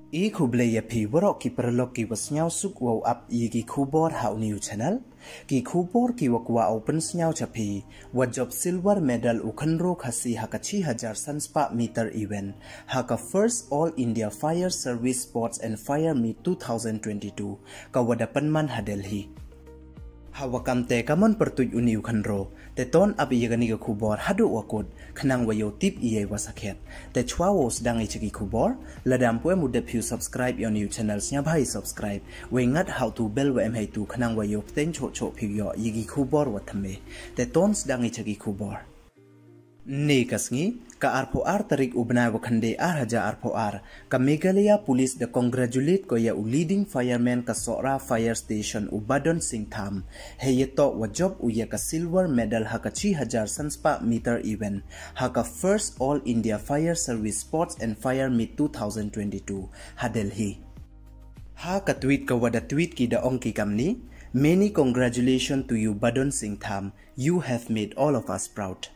E kublaya pi warok ki perlok ki wasnyaw suk wow up ki kubor hau new channel ki kubor ki wakwa open snyaw chapi wajop silver medal u khynroo khasi hakachi hajar sanspa meter event haka first all India fire service sports and fire meet 2022 ka wadapan man hadelhi Hawakam te kamon pertuj uniu khynroo te ton abi yagani ga kubor hadu wakut khnang wayo tip iye wasakhet te chwawo sedang ichiki kubor ladam pue muda piu subscribe your new channels nya bhai subscribe we ngat how to bell wa mhai tu khnang wayo ten cho cho piu yo yigi kubor wathame te ton sedang ichiki kubor Ni kasngi ka arpoar tarik ubna wakhande haja arpoar ka Meghalaya police de congratulate ko ya leading fireman ka Sora fire station ubadon singtham heyeto wajob uya ka silver medal hakachi hajar sanspa meter event haka first all India fire service sports and fire meet 2022 hadelhi ha ka tweet ka wada tweet ki da ongki kamni many congratulations to you badon singtham you have made all of us proud